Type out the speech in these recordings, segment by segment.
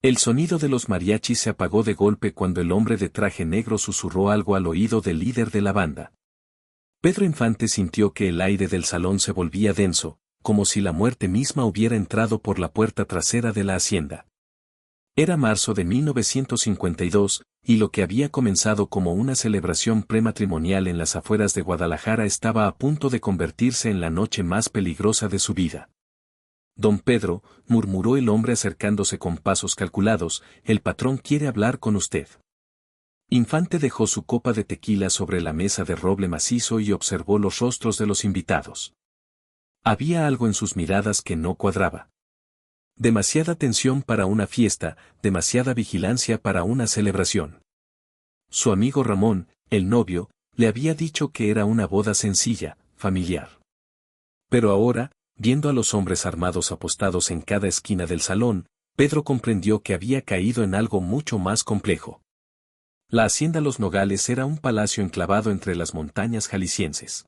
El sonido de los mariachis se apagó de golpe cuando el hombre de traje negro susurró algo al oído del líder de la banda. Pedro Infante sintió que el aire del salón se volvía denso, como si la muerte misma hubiera entrado por la puerta trasera de la hacienda. Era marzo de 1952, y lo que había comenzado como una celebración prematrimonial en las afueras de Guadalajara estaba a punto de convertirse en la noche más peligrosa de su vida. Don Pedro, murmuró el hombre acercándose con pasos calculados, el patrón quiere hablar con usted. Infante dejó su copa de tequila sobre la mesa de roble macizo y observó los rostros de los invitados. Había algo en sus miradas que no cuadraba. Demasiada tensión para una fiesta, demasiada vigilancia para una celebración. Su amigo Ramón, el novio, le había dicho que era una boda sencilla, familiar. Pero ahora, viendo a los hombres armados apostados en cada esquina del salón, Pedro comprendió que había caído en algo mucho más complejo. La hacienda Los Nogales era un palacio enclavado entre las montañas jaliscienses.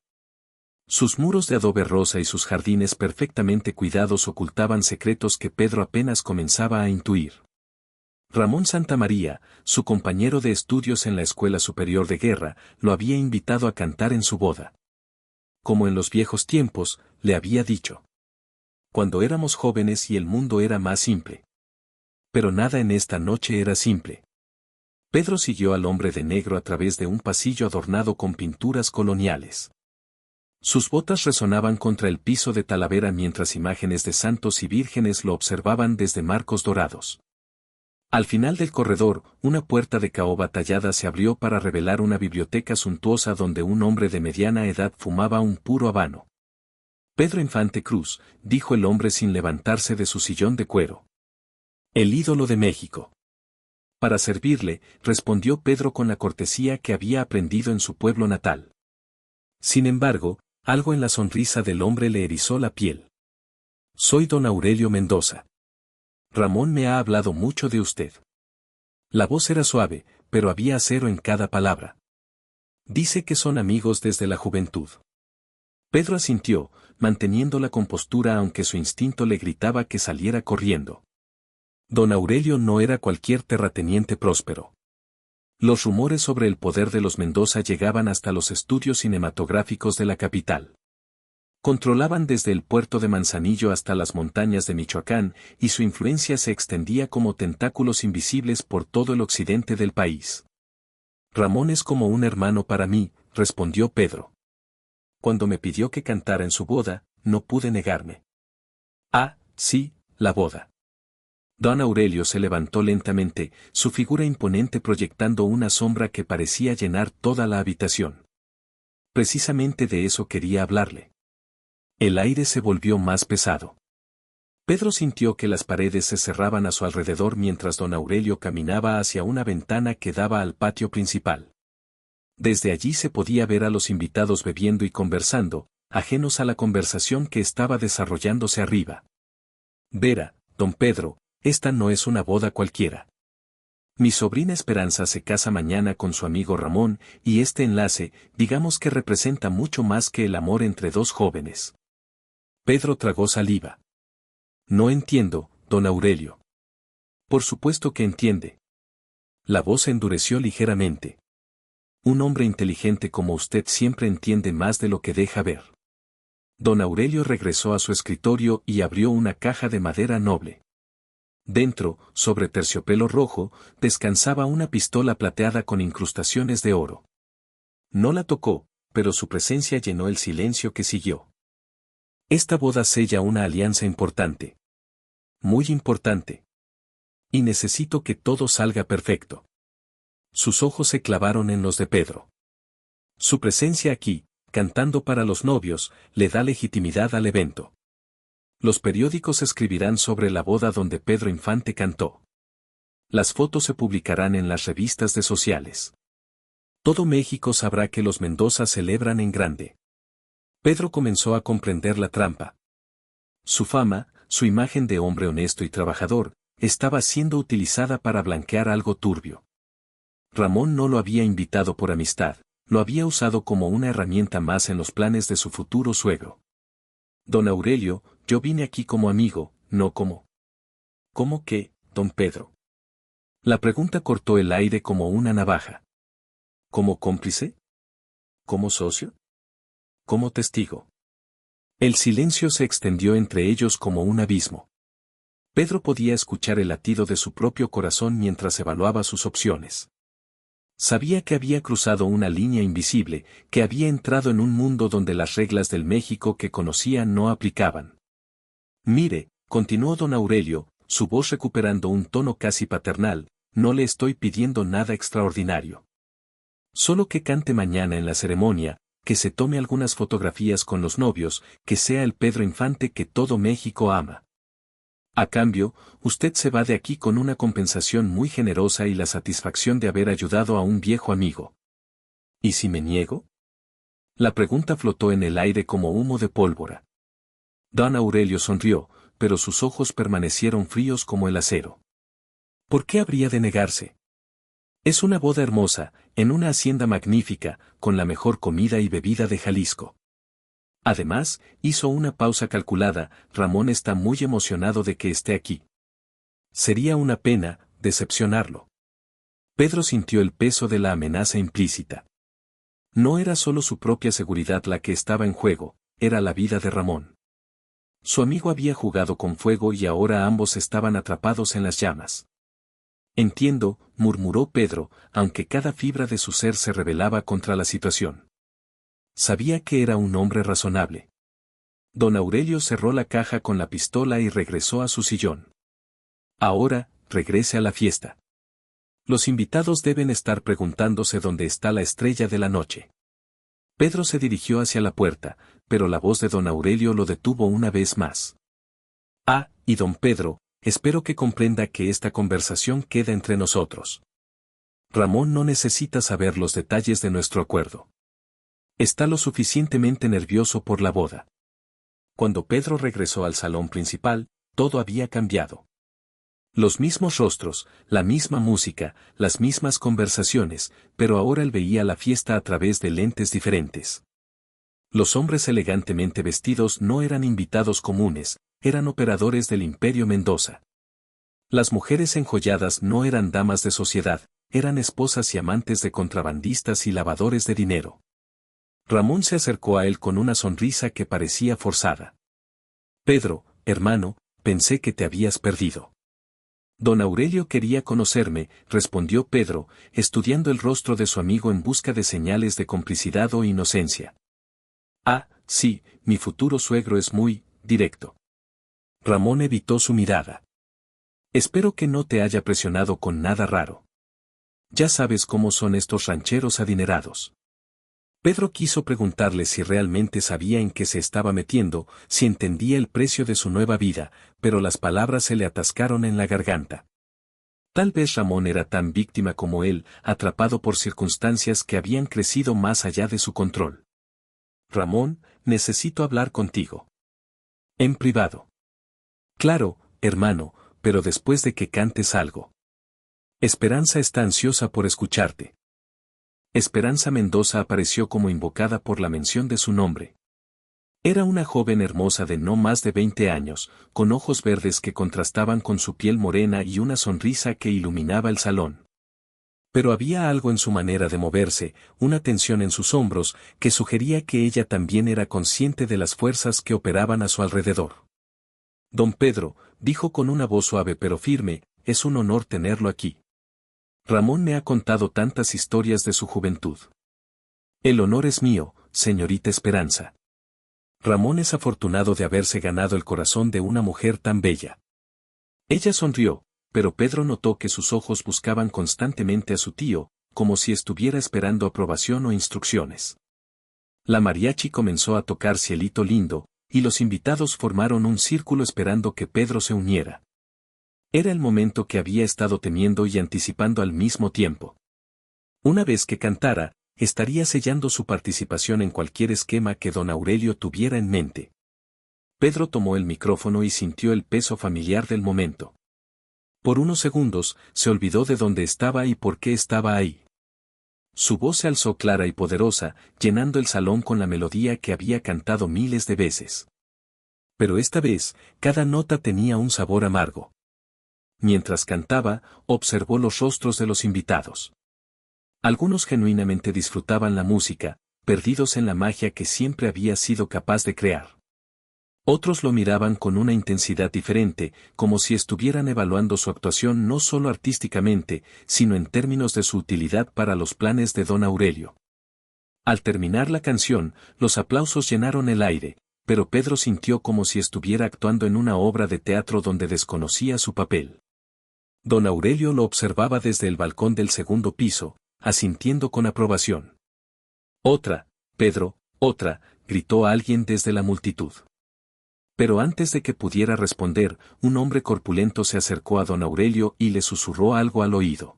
Sus muros de adobe rosa y sus jardines perfectamente cuidados ocultaban secretos que Pedro apenas comenzaba a intuir. Ramón Santamaría, su compañero de estudios en la Escuela Superior de Guerra, lo había invitado a cantar en su boda. Como en los viejos tiempos, le había dicho. Cuando éramos jóvenes y el mundo era más simple. Pero nada en esta noche era simple. Pedro siguió al hombre de negro a través de un pasillo adornado con pinturas coloniales. Sus botas resonaban contra el piso de Talavera mientras imágenes de santos y vírgenes lo observaban desde marcos dorados. Al final del corredor, una puerta de caoba tallada se abrió para revelar una biblioteca suntuosa donde un hombre de mediana edad fumaba un puro habano. Pedro Infante Cruz, dijo el hombre sin levantarse de su sillón de cuero. El ídolo de México. Para servirle, respondió Pedro con la cortesía que había aprendido en su pueblo natal. Sin embargo, algo en la sonrisa del hombre le erizó la piel. Soy don Aurelio Mendoza. Ramón me ha hablado mucho de usted. La voz era suave, pero había acero en cada palabra. Dice que son amigos desde la juventud. Pedro asintió, manteniendo la compostura aunque su instinto le gritaba que saliera corriendo. Don Aurelio no era cualquier terrateniente próspero. Los rumores sobre el poder de los Mendoza llegaban hasta los estudios cinematográficos de la capital. Controlaban desde el puerto de Manzanillo hasta las montañas de Michoacán, y su influencia se extendía como tentáculos invisibles por todo el occidente del país. Ramón es como un hermano para mí, respondió Pedro. Cuando me pidió que cantara en su boda, no pude negarme. Ah, sí, la boda. Don Aurelio se levantó lentamente, su figura imponente proyectando una sombra que parecía llenar toda la habitación. Precisamente de eso quería hablarle. El aire se volvió más pesado. Pedro sintió que las paredes se cerraban a su alrededor mientras don Aurelio caminaba hacia una ventana que daba al patio principal. Desde allí se podía ver a los invitados bebiendo y conversando, ajenos a la conversación que estaba desarrollándose arriba. Vera, don Pedro, esta no es una boda cualquiera. Mi sobrina Esperanza se casa mañana con su amigo Ramón, y este enlace, digamos que representa mucho más que el amor entre dos jóvenes. Pedro tragó saliva. No entiendo, don Aurelio. Por supuesto que entiende. La voz se endureció ligeramente. Un hombre inteligente como usted siempre entiende más de lo que deja ver. Don Aurelio regresó a su escritorio y abrió una caja de madera noble. Dentro, sobre terciopelo rojo, descansaba una pistola plateada con incrustaciones de oro. No la tocó, pero su presencia llenó el silencio que siguió. Esta boda sella una alianza importante. Muy importante. Y necesito que todo salga perfecto. Sus ojos se clavaron en los de Pedro. Su presencia aquí, cantando para los novios, le da legitimidad al evento. Los periódicos escribirán sobre la boda donde Pedro Infante cantó. Las fotos se publicarán en las revistas de sociales. Todo México sabrá que los Mendoza celebran en grande. Pedro comenzó a comprender la trampa. Su fama, su imagen de hombre honesto y trabajador, estaba siendo utilizada para blanquear algo turbio. Ramón no lo había invitado por amistad, lo había usado como una herramienta más en los planes de su futuro suegro. Don Aurelio, yo vine aquí como amigo, no como... ¿Cómo qué, don Pedro? La pregunta cortó el aire como una navaja. ¿Como cómplice? ¿Como socio? ¿Como testigo? El silencio se extendió entre ellos como un abismo. Pedro podía escuchar el latido de su propio corazón mientras evaluaba sus opciones. Sabía que había cruzado una línea invisible, que había entrado en un mundo donde las reglas del México que conocía no aplicaban. Mire, continuó don Aurelio, su voz recuperando un tono casi paternal, no le estoy pidiendo nada extraordinario. Solo que cante mañana en la ceremonia, que se tome algunas fotografías con los novios, que sea el Pedro Infante que todo México ama. A cambio, usted se va de aquí con una compensación muy generosa y la satisfacción de haber ayudado a un viejo amigo. ¿Y si me niego? La pregunta flotó en el aire como humo de pólvora. Don Aurelio sonrió, pero sus ojos permanecieron fríos como el acero. ¿Por qué habría de negarse? Es una boda hermosa, en una hacienda magnífica, con la mejor comida y bebida de Jalisco. Además, hizo una pausa calculada, Ramón está muy emocionado de que esté aquí. Sería una pena, decepcionarlo. Pedro sintió el peso de la amenaza implícita. No era solo su propia seguridad la que estaba en juego, era la vida de Ramón. Su amigo había jugado con fuego y ahora ambos estaban atrapados en las llamas. Entiendo, murmuró Pedro, aunque cada fibra de su ser se rebelaba contra la situación. Sabía que era un hombre razonable. Don Aurelio cerró la caja con la pistola y regresó a su sillón. Ahora, regrese a la fiesta. Los invitados deben estar preguntándose dónde está la estrella de la noche. Pedro se dirigió hacia la puerta, pero la voz de don Aurelio lo detuvo una vez más. Ah, y don Pedro, espero que comprenda que esta conversación queda entre nosotros. Ramón no necesita saber los detalles de nuestro acuerdo. Está lo suficientemente nervioso por la boda. Cuando Pedro regresó al salón principal, todo había cambiado. Los mismos rostros, la misma música, las mismas conversaciones, pero ahora él veía la fiesta a través de lentes diferentes. Los hombres elegantemente vestidos no eran invitados comunes, eran operadores del Imperio Mendoza. Las mujeres enjolladas no eran damas de sociedad, eran esposas y amantes de contrabandistas y lavadores de dinero. Ramón se acercó a él con una sonrisa que parecía forzada. Pedro, hermano, pensé que te habías perdido. Don Aurelio quería conocerme, respondió Pedro, estudiando el rostro de su amigo en busca de señales de complicidad o inocencia. Ah, sí, mi futuro suegro es muy directo. Ramón evitó su mirada. Espero que no te haya presionado con nada raro. Ya sabes cómo son estos rancheros adinerados. Pedro quiso preguntarle si realmente sabía en qué se estaba metiendo, si entendía el precio de su nueva vida, pero las palabras se le atascaron en la garganta. Tal vez Ramón era tan víctima como él, atrapado por circunstancias que habían crecido más allá de su control. Ramón, necesito hablar contigo. En privado. Claro, hermano, pero después de que cantes algo. Esperanza está ansiosa por escucharte. Esperanza Mendoza apareció como invocada por la mención de su nombre. Era una joven hermosa de no más de 20 años, con ojos verdes que contrastaban con su piel morena y una sonrisa que iluminaba el salón. Pero había algo en su manera de moverse, una tensión en sus hombros, que sugería que ella también era consciente de las fuerzas que operaban a su alrededor. Don Pedro, dijo con una voz suave pero firme, es un honor tenerlo aquí. Ramón me ha contado tantas historias de su juventud. El honor es mío, señorita Esperanza. Ramón es afortunado de haberse ganado el corazón de una mujer tan bella. Ella sonrió, pero Pedro notó que sus ojos buscaban constantemente a su tío, como si estuviera esperando aprobación o instrucciones. La mariachi comenzó a tocar Cielito Lindo, y los invitados formaron un círculo esperando que Pedro se uniera. Era el momento que había estado temiendo y anticipando al mismo tiempo. Una vez que cantara, estaría sellando su participación en cualquier esquema que don Aurelio tuviera en mente. Pedro tomó el micrófono y sintió el peso familiar del momento. Por unos segundos, se olvidó de dónde estaba y por qué estaba ahí. Su voz se alzó clara y poderosa, llenando el salón con la melodía que había cantado miles de veces. Pero esta vez, cada nota tenía un sabor amargo. Mientras cantaba, observó los rostros de los invitados. Algunos genuinamente disfrutaban la música, perdidos en la magia que siempre había sido capaz de crear. Otros lo miraban con una intensidad diferente, como si estuvieran evaluando su actuación no solo artísticamente, sino en términos de su utilidad para los planes de don Aurelio. Al terminar la canción, los aplausos llenaron el aire, pero Pedro sintió como si estuviera actuando en una obra de teatro donde desconocía su papel. Don Aurelio lo observaba desde el balcón del segundo piso, asintiendo con aprobación. «Otra, Pedro, otra», gritó alguien desde la multitud. Pero antes de que pudiera responder, un hombre corpulento se acercó a don Aurelio y le susurró algo al oído.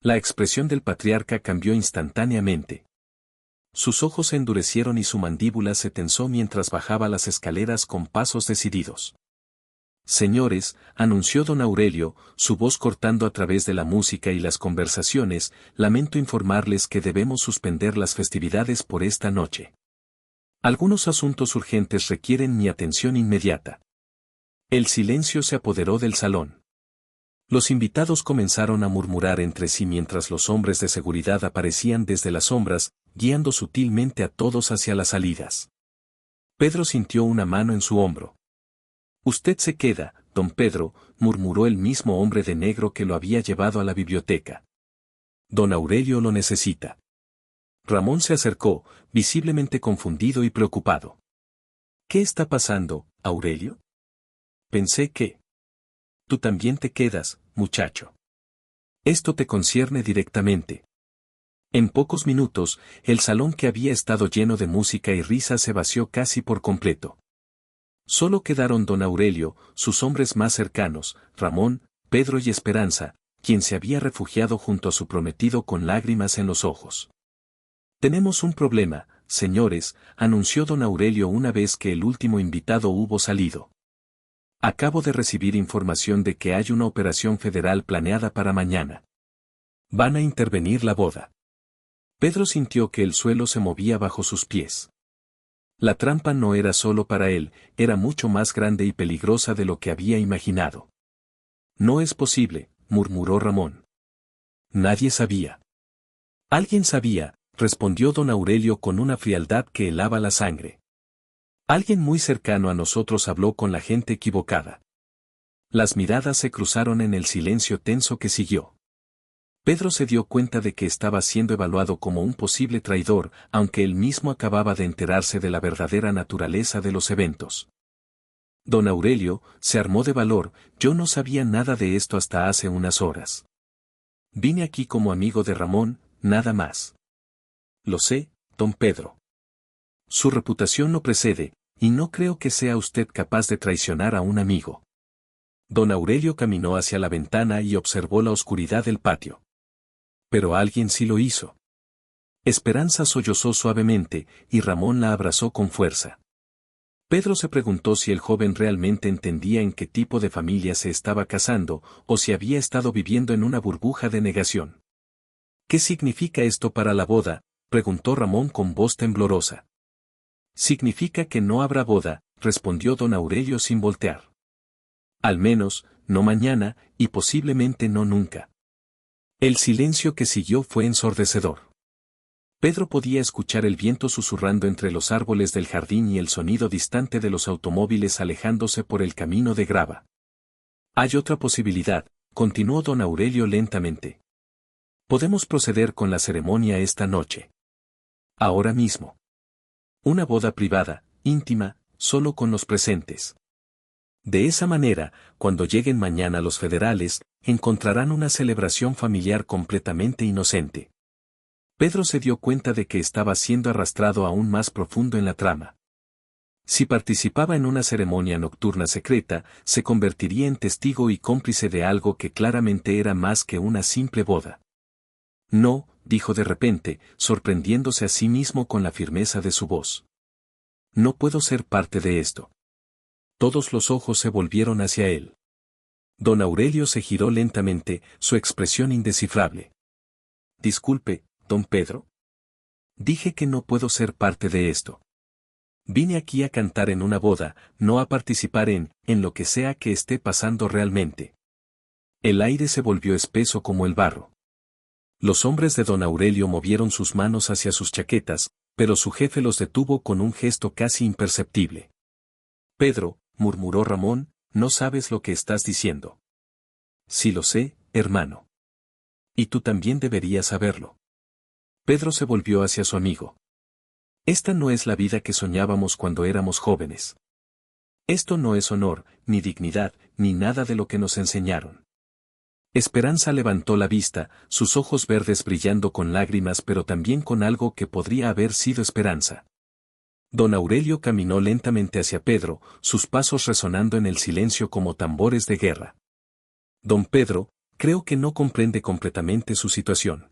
La expresión del patriarca cambió instantáneamente. Sus ojos se endurecieron y su mandíbula se tensó mientras bajaba las escaleras con pasos decididos. «Señores», anunció don Aurelio, su voz cortando a través de la música y las conversaciones, «lamento informarles que debemos suspender las festividades por esta noche. Algunos asuntos urgentes requieren mi atención inmediata». El silencio se apoderó del salón. Los invitados comenzaron a murmurar entre sí mientras los hombres de seguridad aparecían desde las sombras, guiando sutilmente a todos hacia las salidas. Pedro sintió una mano en su hombro. «Usted se queda, don Pedro», murmuró el mismo hombre de negro que lo había llevado a la biblioteca. «Don Aurelio lo necesita». Ramón se acercó, visiblemente confundido y preocupado. «¿Qué está pasando, Aurelio? Pensé que... Tú también te quedas, muchacho. Esto te concierne directamente». En pocos minutos, el salón que había estado lleno de música y risa se vació casi por completo. Solo quedaron don Aurelio, sus hombres más cercanos, Ramón, Pedro y Esperanza, quien se había refugiado junto a su prometido con lágrimas en los ojos. «Tenemos un problema, señores», anunció don Aurelio una vez que el último invitado hubo salido. «Acabo de recibir información de que hay una operación federal planeada para mañana. Van a intervenir la boda». Pedro sintió que el suelo se movía bajo sus pies. La trampa no era solo para él, era mucho más grande y peligrosa de lo que había imaginado. «No es posible», murmuró Ramón. «Nadie sabía». «Alguien sabía», respondió don Aurelio con una frialdad que helaba la sangre. «Alguien muy cercano a nosotros habló con la gente equivocada». Las miradas se cruzaron en el silencio tenso que siguió. Pedro se dio cuenta de que estaba siendo evaluado como un posible traidor, aunque él mismo acababa de enterarse de la verdadera naturaleza de los eventos. Don Aurelio se armó de valor. «Yo no sabía nada de esto hasta hace unas horas. Vine aquí como amigo de Ramón, nada más». «Lo sé, don Pedro. Su reputación lo precede, y no creo que sea usted capaz de traicionar a un amigo». Don Aurelio caminó hacia la ventana y observó la oscuridad del patio. «Pero alguien sí lo hizo». Esperanza sollozó suavemente, y Ramón la abrazó con fuerza. Pedro se preguntó si el joven realmente entendía en qué tipo de familia se estaba casando, o si había estado viviendo en una burbuja de negación. «¿Qué significa esto para la boda?», preguntó Ramón con voz temblorosa. «Significa que no habrá boda», respondió don Aurelio sin voltear. «Al menos, no mañana, y posiblemente no nunca». El silencio que siguió fue ensordecedor. Pedro podía escuchar el viento susurrando entre los árboles del jardín y el sonido distante de los automóviles alejándose por el camino de grava. «Hay otra posibilidad», continuó don Aurelio lentamente. «Podemos proceder con la ceremonia esta noche. Ahora mismo. Una boda privada, íntima, solo con los presentes. De esa manera, cuando lleguen mañana los federales, encontrarán una celebración familiar completamente inocente». Pedro se dio cuenta de que estaba siendo arrastrado aún más profundo en la trama. Si participaba en una ceremonia nocturna secreta, se convertiría en testigo y cómplice de algo que claramente era más que una simple boda. «No», dijo de repente, sorprendiéndose a sí mismo con la firmeza de su voz. «No puedo ser parte de esto». Todos los ojos se volvieron hacia él. Don Aurelio se giró lentamente, su expresión indescifrable. «Disculpe, don Pedro. Dije que no puedo ser parte de esto. Vine aquí a cantar en una boda, no a participar en lo que sea que esté pasando realmente». El aire se volvió espeso como el barro. Los hombres de don Aurelio movieron sus manos hacia sus chaquetas, pero su jefe los detuvo con un gesto casi imperceptible. Pedro, murmuró Ramón, no sabes lo que estás diciendo. Sí lo sé, hermano. Y tú también deberías saberlo. Pedro se volvió hacia su amigo. Esta no es la vida que soñábamos cuando éramos jóvenes. Esto no es honor, ni dignidad, ni nada de lo que nos enseñaron. Esperanza levantó la vista, sus ojos verdes brillando con lágrimas pero también con algo que podría haber sido esperanza. Don Aurelio caminó lentamente hacia Pedro, sus pasos resonando en el silencio como tambores de guerra. Don Pedro, creo que no comprende completamente su situación.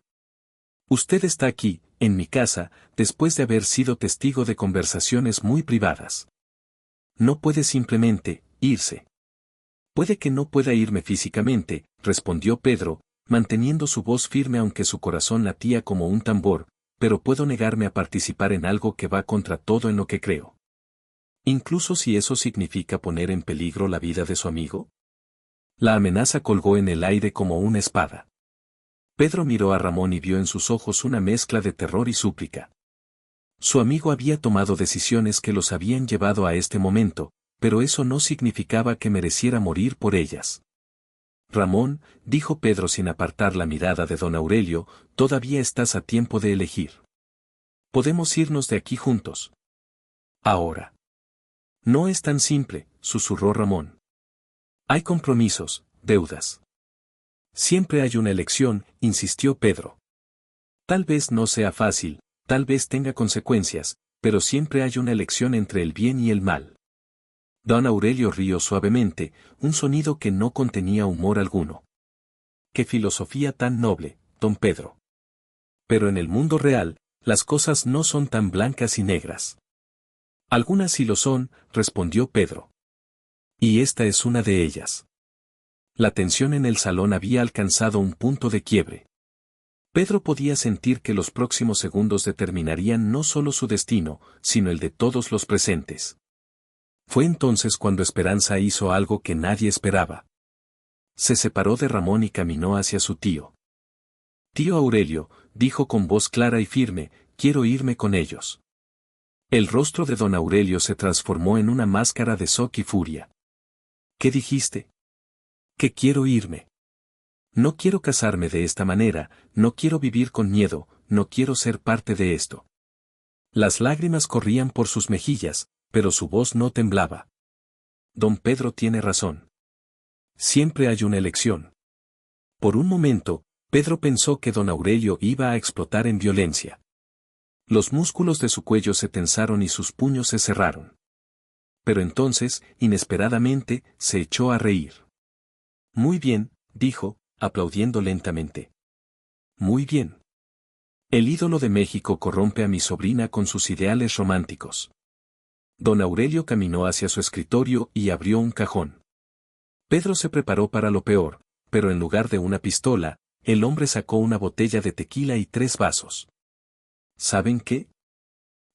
Usted está aquí, en mi casa, después de haber sido testigo de conversaciones muy privadas. No puede simplemente irse. Puede que no pueda irme físicamente, respondió Pedro, manteniendo su voz firme aunque su corazón latía como un tambor, pero puedo negarme a participar en algo que va contra todo en lo que creo. Incluso si eso significa poner en peligro la vida de su amigo. La amenaza colgó en el aire como una espada. Pedro miró a Ramón y vio en sus ojos una mezcla de terror y súplica. Su amigo había tomado decisiones que los habían llevado a este momento, pero eso no significaba que mereciera morir por ellas. Ramón, dijo Pedro sin apartar la mirada de don Aurelio, todavía estás a tiempo de elegir. Podemos irnos de aquí juntos. Ahora. No es tan simple, susurró Ramón. Hay compromisos, deudas. Siempre hay una elección, insistió Pedro. Tal vez no sea fácil, tal vez tenga consecuencias, pero siempre hay una elección entre el bien y el mal. Don Aurelio rió suavemente, un sonido que no contenía humor alguno. ¡Qué filosofía tan noble, don Pedro! Pero en el mundo real, las cosas no son tan blancas y negras. Algunas sí lo son, respondió Pedro. Y esta es una de ellas. La tensión en el salón había alcanzado un punto de quiebre. Pedro podía sentir que los próximos segundos determinarían no solo su destino, sino el de todos los presentes. Fue entonces cuando Esperanza hizo algo que nadie esperaba. Se separó de Ramón y caminó hacia su tío. Tío Aurelio, dijo con voz clara y firme, quiero irme con ellos. El rostro de don Aurelio se transformó en una máscara de shock y furia. ¿Qué dijiste? Que quiero irme. No quiero casarme de esta manera, no quiero vivir con miedo, no quiero ser parte de esto. Las lágrimas corrían por sus mejillas, pero su voz no temblaba. Don Pedro tiene razón. Siempre hay una elección. Por un momento, Pedro pensó que don Aurelio iba a explotar en violencia. Los músculos de su cuello se tensaron y sus puños se cerraron. Pero entonces, inesperadamente, se echó a reír. Muy bien, dijo, aplaudiendo lentamente. Muy bien. El ídolo de México corrompe a mi sobrina con sus ideales románticos. Don Aurelio caminó hacia su escritorio y abrió un cajón. Pedro se preparó para lo peor, pero en lugar de una pistola, el hombre sacó una botella de tequila y 3 vasos. ¿Saben qué?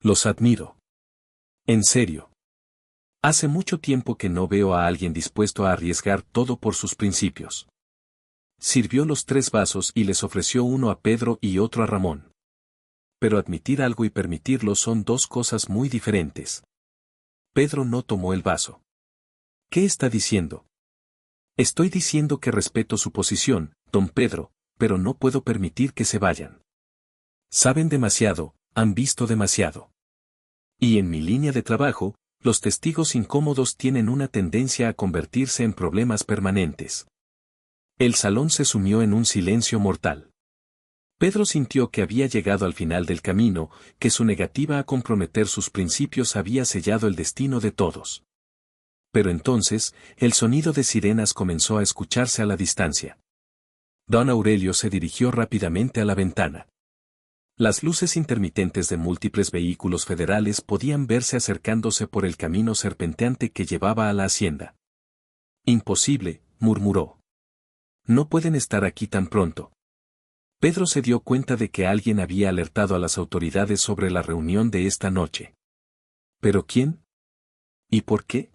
Los admiro. En serio. Hace mucho tiempo que no veo a alguien dispuesto a arriesgar todo por sus principios. Sirvió los 3 vasos y les ofreció uno a Pedro y otro a Ramón. Pero admitir algo y permitirlo son 2 cosas muy diferentes. Pedro no tomó el vaso. ¿Qué está diciendo? Estoy diciendo que respeto su posición, don Pedro, pero no puedo permitir que se vayan. Saben demasiado, han visto demasiado. Y en mi línea de trabajo, los testigos incómodos tienen una tendencia a convertirse en problemas permanentes. El salón se sumió en un silencio mortal. Pedro sintió que había llegado al final del camino, que su negativa a comprometer sus principios había sellado el destino de todos. Pero entonces, el sonido de sirenas comenzó a escucharse a la distancia. Don Aurelio se dirigió rápidamente a la ventana. Las luces intermitentes de múltiples vehículos federales podían verse acercándose por el camino serpenteante que llevaba a la hacienda. Imposible, murmuró. No pueden estar aquí tan pronto. Pedro se dio cuenta de que alguien había alertado a las autoridades sobre la reunión de esta noche. ¿Pero quién? ¿Y por qué?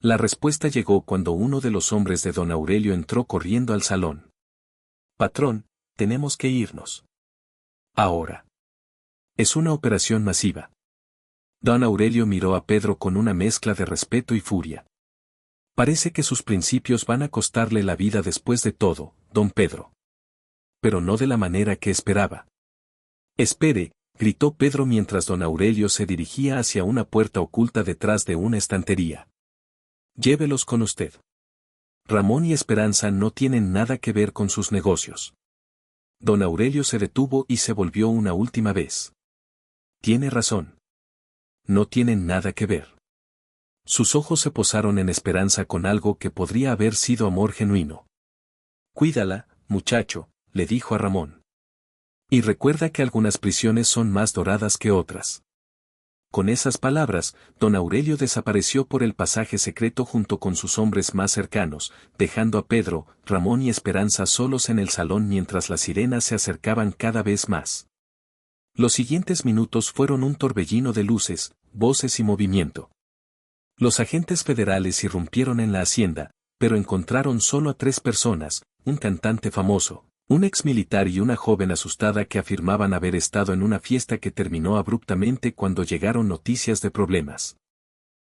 La respuesta llegó cuando uno de los hombres de don Aurelio entró corriendo al salón. Patrón, tenemos que irnos. Ahora. Es una operación masiva. Don Aurelio miró a Pedro con una mezcla de respeto y furia. Parece que sus principios van a costarle la vida después de todo, don Pedro. Pero no de la manera que esperaba. Espere, gritó Pedro mientras don Aurelio se dirigía hacia una puerta oculta detrás de una estantería. Llévelos con usted. Ramón y Esperanza no tienen nada que ver con sus negocios. Don Aurelio se detuvo y se volvió una última vez. Tiene razón. No tienen nada que ver. Sus ojos se posaron en Esperanza con algo que podría haber sido amor genuino. Cuídala, muchacho, le dijo a Ramón. Y recuerda que algunas prisiones son más doradas que otras. Con esas palabras, don Aurelio desapareció por el pasaje secreto junto con sus hombres más cercanos, dejando a Pedro, Ramón y Esperanza solos en el salón mientras las sirenas se acercaban cada vez más. Los siguientes minutos fueron un torbellino de luces, voces y movimiento. Los agentes federales irrumpieron en la hacienda, pero encontraron solo a 3 personas, un cantante famoso, un exmilitar y una joven asustada que afirmaban haber estado en una fiesta que terminó abruptamente cuando llegaron noticias de problemas.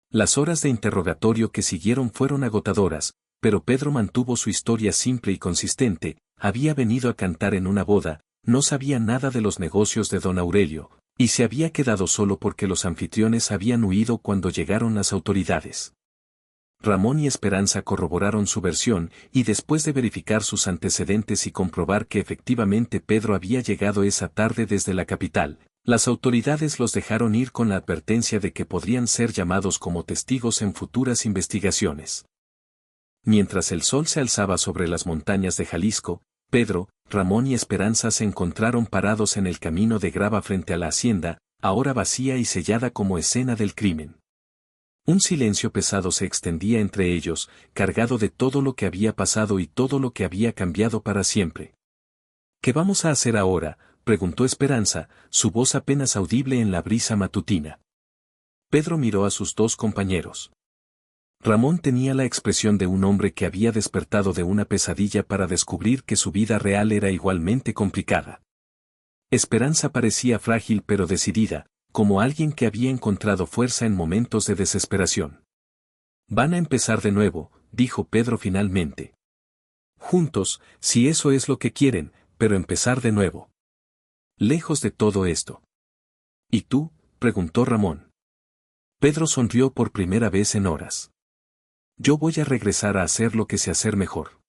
Las horas de interrogatorio que siguieron fueron agotadoras, pero Pedro mantuvo su historia simple y consistente. Había venido a cantar en una boda, no sabía nada de los negocios de don Aurelio, y se había quedado solo porque los anfitriones habían huido cuando llegaron las autoridades. Ramón y Esperanza corroboraron su versión, y después de verificar sus antecedentes y comprobar que efectivamente Pedro había llegado esa tarde desde la capital, las autoridades los dejaron ir con la advertencia de que podrían ser llamados como testigos en futuras investigaciones. Mientras el sol se alzaba sobre las montañas de Jalisco, Pedro, Ramón y Esperanza se encontraron parados en el camino de grava frente a la hacienda, ahora vacía y sellada como escena del crimen. Un silencio pesado se extendía entre ellos, cargado de todo lo que había pasado y todo lo que había cambiado para siempre. ¿Qué vamos a hacer ahora?, preguntó Esperanza, su voz apenas audible en la brisa matutina. Pedro miró a sus 2 compañeros. Ramón tenía la expresión de un hombre que había despertado de una pesadilla para descubrir que su vida real era igualmente complicada. Esperanza parecía frágil pero decidida, como alguien que había encontrado fuerza en momentos de desesperación. Van a empezar de nuevo, dijo Pedro finalmente. Juntos, si eso es lo que quieren, pero empezar de nuevo. Lejos de todo esto. ¿Y tú?, preguntó Ramón. Pedro sonrió por primera vez en horas. Yo voy a regresar a hacer lo que sé hacer mejor.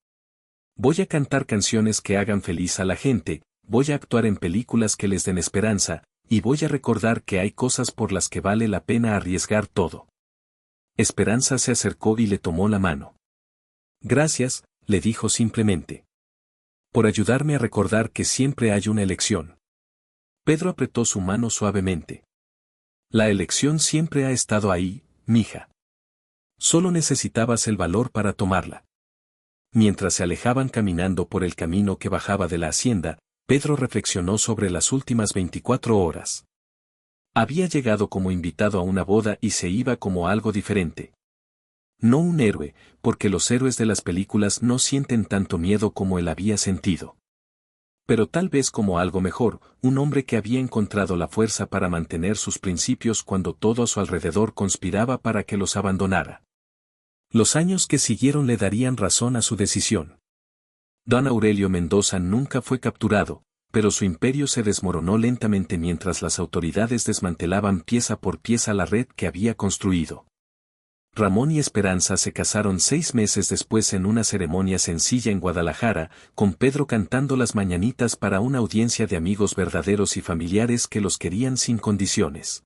Voy a cantar canciones que hagan feliz a la gente, voy a actuar en películas que les den esperanza, y voy a recordar que hay cosas por las que vale la pena arriesgar todo. Esperanza se acercó y le tomó la mano. Gracias, le dijo simplemente. Por ayudarme a recordar que siempre hay una elección. Pedro apretó su mano suavemente. La elección siempre ha estado ahí, mija. Solo necesitabas el valor para tomarla. Mientras se alejaban caminando por el camino que bajaba de la hacienda, Pedro reflexionó sobre las últimas 24 horas. Había llegado como invitado a una boda y se iba como algo diferente. No un héroe, porque los héroes de las películas no sienten tanto miedo como él había sentido. Pero tal vez como algo mejor, un hombre que había encontrado la fuerza para mantener sus principios cuando todo a su alrededor conspiraba para que los abandonara. Los años que siguieron le darían razón a su decisión. Don Aurelio Mendoza nunca fue capturado, pero su imperio se desmoronó lentamente mientras las autoridades desmantelaban pieza por pieza la red que había construido. Ramón y Esperanza se casaron 6 meses después en una ceremonia sencilla en Guadalajara, con Pedro cantando las mañanitas para una audiencia de amigos verdaderos y familiares que los querían sin condiciones.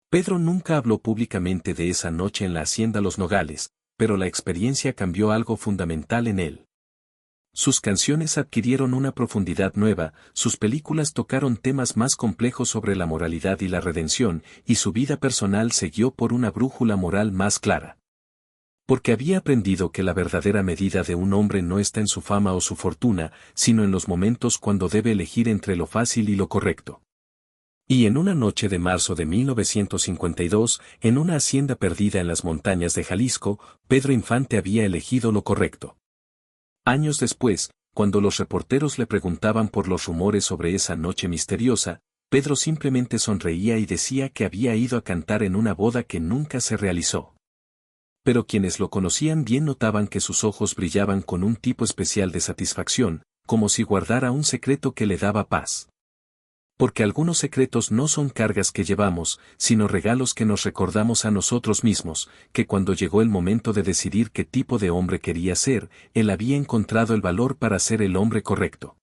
Pedro nunca habló públicamente de esa noche en la hacienda Los Nogales, pero la experiencia cambió algo fundamental en él. Sus canciones adquirieron una profundidad nueva, sus películas tocaron temas más complejos sobre la moralidad y la redención, y su vida personal se guió por una brújula moral más clara. Porque había aprendido que la verdadera medida de un hombre no está en su fama o su fortuna, sino en los momentos cuando debe elegir entre lo fácil y lo correcto. Y en una noche de marzo de 1952, en una hacienda perdida en las montañas de Jalisco, Pedro Infante había elegido lo correcto. Años después, cuando los reporteros le preguntaban por los rumores sobre esa noche misteriosa, Pedro simplemente sonreía y decía que había ido a cantar en una boda que nunca se realizó. Pero quienes lo conocían bien notaban que sus ojos brillaban con un tipo especial de satisfacción, como si guardara un secreto que le daba paz. Porque algunos secretos no son cargas que llevamos, sino regalos que nos recordamos a nosotros mismos, que cuando llegó el momento de decidir qué tipo de hombre quería ser, él había encontrado el valor para ser el hombre correcto.